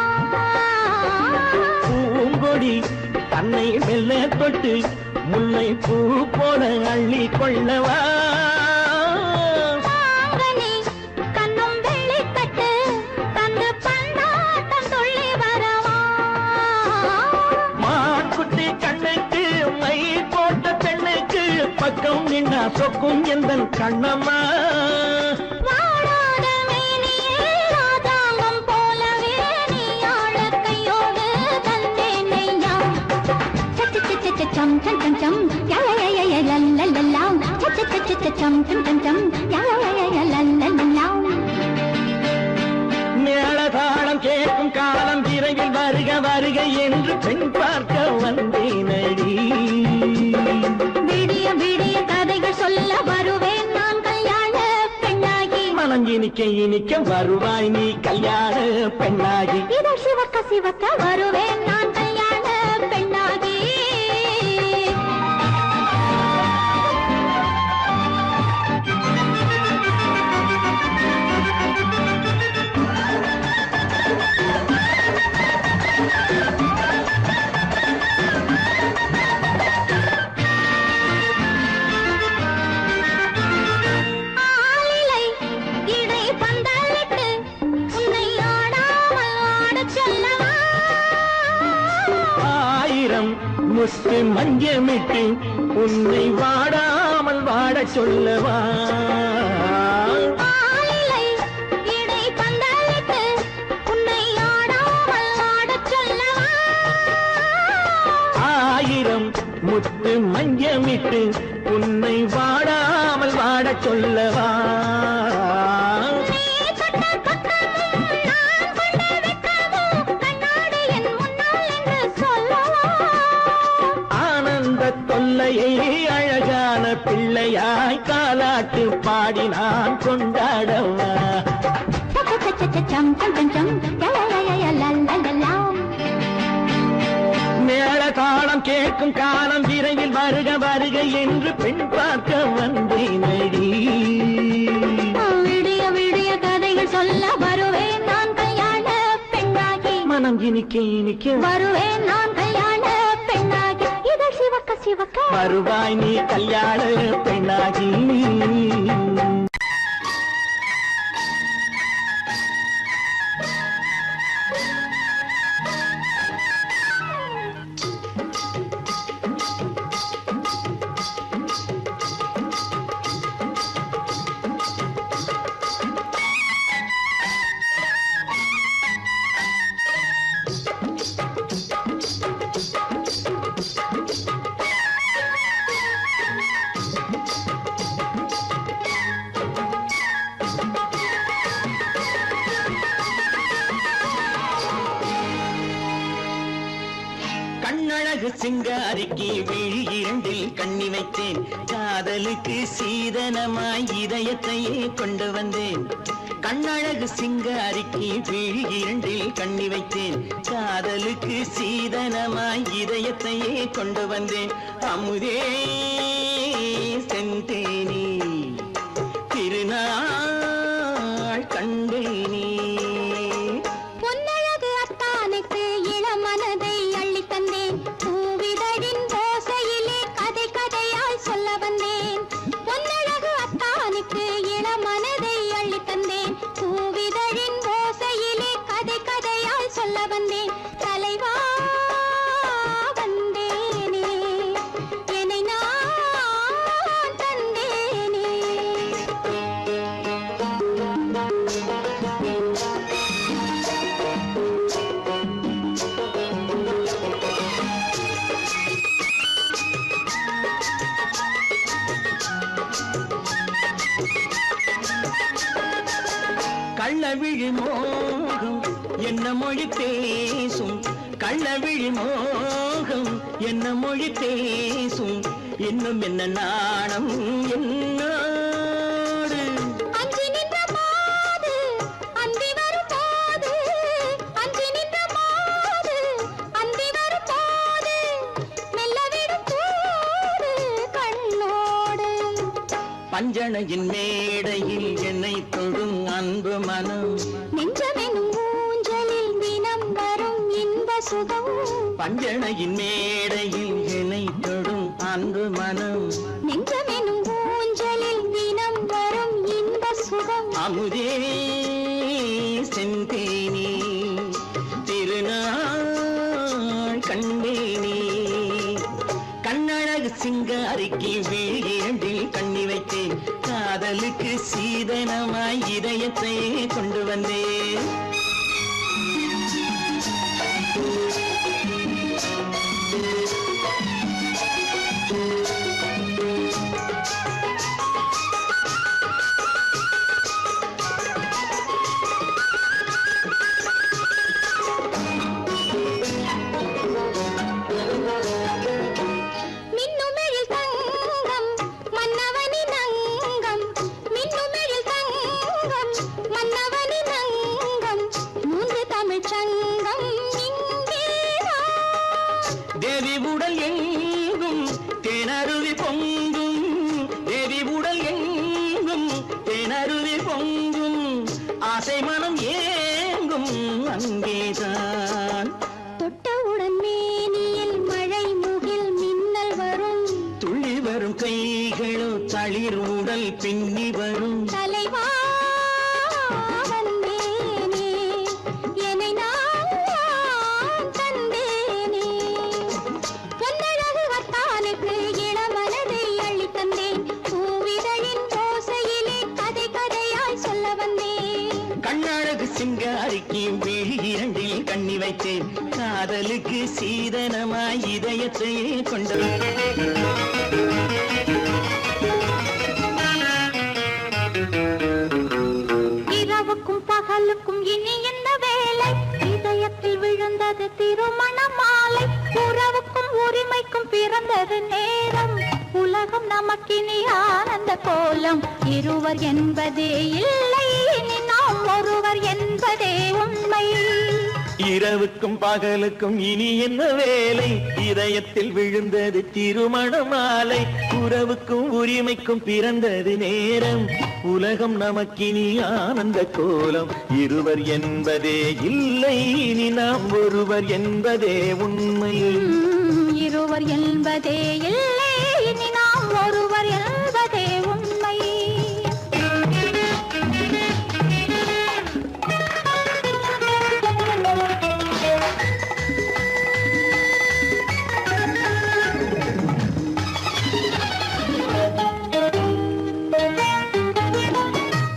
D: பூங்கொடி தன்னை மெல்ல தொட்டு முல்லை பூ போல அள்ளி கொள்ளவா.
C: மாங்கனி கண்ணும் வெள்ளி தட்டு தந்து பந்தாட்டம் துள்ளி வரவா.
D: மாக்குட்டி கண்ணுக்கு மை போட்ட பெண்ணுக்கு பக்கம் நின்னா சொக்கும் எந்தன் கண்ணம்மா.
C: வாழாத மேனியே ராதாங்கம் போலவே நீ ஆழ கையோடு தந்தேன் நெய்யா. சச்ச சச்ச சச்சம் சம் சம் சம் யா யா யா யா லல்லல்லா. சச்ச சச்ச சச்சம் சம் சம் சம் யா யா யா யா லல்லல்லா.
D: மேளதாளம் கேட்கும் காலம் விரைவில் வருக வருக என்று பெண் பார்க்க வந்தேனடி.
C: விடிய விடிய கதைகள் சொல்ல வருவேன் நான் கல்யாண பெண்ணாகி.
D: மனம்
E: இனிக்க இனிக்க வருவாய் நீ கல்யாண பெண்ணாகி.
C: இதழ் சிவக்க சிவக்க வருவேன் நான் கல்யாண பெண்ணாகி.
E: முத்து மஞ்சமிட்டு உன்னை வாடாமல் வாட சொல்லவா. ஆயிரம் முத்து மஞ்சமிட்டு உன்னை வாடாமல் வாட சொல்லவா. தொல்லையை அழகான பிள்ளையாய் காலாட்டு பாடி நான் கொண்டாடவா. மேள காலம் கேட்கும் காலம் விரைவில் வருக வருக என்று பெண் பார்க்க வந்தேனடி.
C: விடிய விடிய கதைகள் சொல்ல வருவேன் நான் கல்யாண பெண்ணாகி.
E: மனம் இனிக்க இனிக்க
C: வருவேன் நான் கல்யாண பெண்ணாகி. இதழ் சிவக்க சிவக்க
E: வருவாய் நீ கல்யாண பெண்ணாகி. கண்ணழகு சிங்காரிக்கு விழி இரண்டில் கண்ணி வைத்தேன். காதலுக்கு சீதனமாய் இதயத்தையே கொண்டு வந்தேன். கண்ணழகு சிங்காரிக்கு விழி இரண்டில் கண்ணி வைத்தேன். காதலுக்கு சீதனமாய் இதயத்தையே கொண்டு வந்தேன். அமுதே செந்தேனே திருநாள் கண்டேனே. கள்ளவிழி மோகம் என்ன மொழி பேசும். கள்ளவிழி மோகம் என்ன மொழி பேசும். இன்னும் என்ன நாணம் என்னோடு.
C: அஞ்சி நின்ற மாது அந்தி வரும் போது. அஞ்சி நின்ற மாது அந்தி வரும் போது. மெல்ல விடும் போது கண்ணோடு.
E: பஞ்சணையின் மேடையில் என்னை தொடும் அன்பு மனம்.
C: நெஞ்சமெனும் ஊஞ்சலில் தினம் வரும் இன்ப சுகம்.
E: பஞ்சணையின் மேடையில் என்னை தொடும் அன்பு மனம்.
C: நெஞ்சமெனும் ஊஞ்சலில் தினம் வரும் இன்ப சுகம்.
E: அமுதே செந்தேனே திருநாள் கண்டேனே. கண்ணழகு சிங்காரிக்கு விழி இரண்டில் கண்ணி வைத்தேன். காதலுக்கு சீதனமாய் இதயத்தை கொண்டு வந்தேன். தேவி உடல் எங்கும் தேனருவி பொங்கும், தேவி உடல் எங்கும் தேனருவி பொங்கும், ஆசை மனம் ஏங்கும் அங்கேதான்.
C: தொட்டவுடன் மேனியில் மழை முகில் மின்னல் வரும்,
E: துள்ளி வரும் கைகளோ தளிர் உடல் பின்னி வரும்.
C: தலைவா வந்தேனே, என்னை நான் தந்தேனே, பொன்னழகு வத்தானுக்கு இளமனதை அள்ளித் தந்தேன், பூவிதழின் ஓசையிலே கதை கதையாய் சொல்ல வந்தேன்.
E: கண்ணழகு சிங்காரிக்கு விழி இரண்டில் கண்ணி வைத்தேன், காதலுக்கு சீதனமாய் இதயத்தையே கொண்டது.
C: இரவுக்கும் பகலுக்கும் இனி என்ன வேலை, இதயத்தில் விழுந்தது திருமண மாலை, உறவுக்கும் உரிமைக்கும் பிறந்தது நேரம், உலகம் நமக்கினி ஆனந்த கோலம், இருவர் என்பதே இல்லை இனி நாம் ஒருவர் என்பதே உண்மை.
D: இரவுக்கும் பகலுக்கும் இனி என்ன வேலை, இதயத்தில் விழுந்தது திருமண மாலை, உறவுக்கும் உரிமைக்கும் பிறந்தது நேரம், உலகம் நமக்கினி ஆனந்த கோலம், இருவர் என்பதே இல்லை இனி நாம் ஒருவர் என்பதே உண்மை.
C: இருவர் என்பதே இல்லை இனி நாம் ஒருவர் என்பதே உண்மை.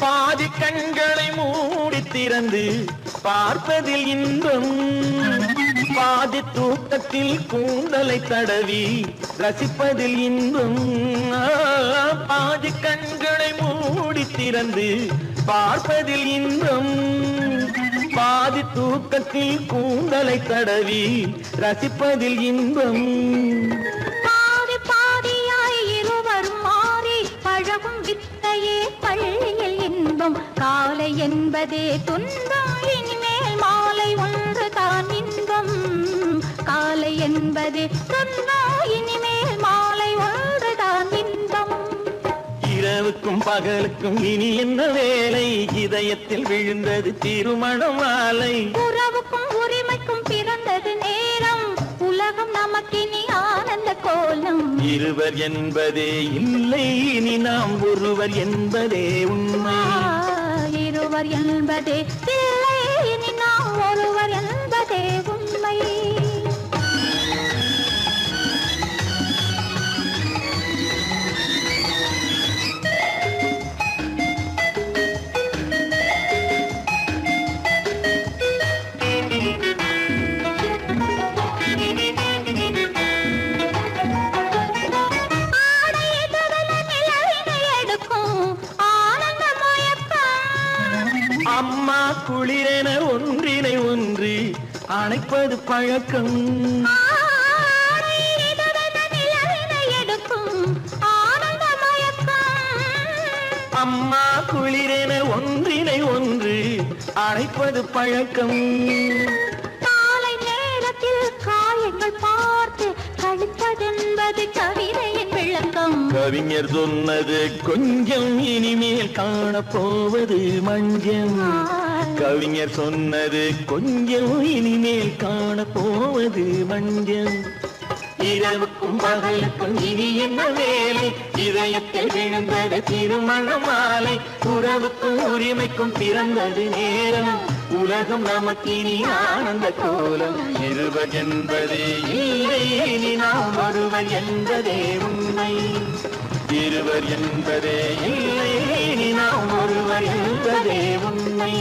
D: பாதி கண்களை மூடி திறந்து பார்ப்பதில் இன்பம், பாதி தூக்கத்தில் கூந்தலை தடவி ரசிப்பதில் இன்பம். பாதி கண்களை மூடி திறந்து பார்ப்பதில் இன்பம், பாதி தூக்கத்தில் கூந்தலை தடவி ரசிப்பதில் இன்பம்.
C: பாதி பாதியாய் இருவர் மாறி பழகும் வித்தையே பள்ளியில் இன்பம், காலை என்பதே துன்பம் இனிமேல் மாலை ஒன்று தான் இன்பம், காலை என்பதே துன்பம் இனிமேல் மாலை ஒன்று தான் இன்பம்.
D: இரவுக்கும் பகலுக்கும் இனி என்ன வேலை, இதயத்தில் விழுந்தது திருமண மாலை,
C: உறவுக்கும் உரிமைக்கும் பிறந்தது நேரம், உலகம் நமக்கினி ஆனந்த கோலம்,
D: இருவர் என்பதே இல்லை இனி நாம் ஒருவர் என்பதே உண்மை.
C: இருவர் என்பதே இல்லை இனி நாம் ஒருவர் என்பதே உண்மை.
D: அம்மா குளிரென ஒன்றினை ஒன்று அணைப்பது பழக்கம், அம்மா குளிரென ஒன்றினை ஒன்று அணைப்பது பழக்கம்.
C: காலை நேரத்தில் காயங்கள் பார்த்து கழிப்பதென்பது கவிதையின் விளக்கம்,
D: கவிஞர் சொன்னது கொஞ்சம் இனிமேல் காணப்போவது மஞ்சம், கவிஞர் சொன்னது கொஞ்சம் இனிமேல் காணப்போவது மஞ்சம். இரவுக்கும் பகலுக்கும் இனி என்ன வேலை, இதயத்தில் விழுந்தது திருமண மாலை, உறவுக்கும் உரிமைக்கும் பிறந்தது நேரம், உலகம் நமக்கினி ஆனந்த கோலம், இருவர் என்பதே இல்லை இனி நாம் ஒருவர் என்பதே உண்மை. இருவர் என்பதே இல்லை இனி நாம் ஒருவர் என்பதே உண்மை.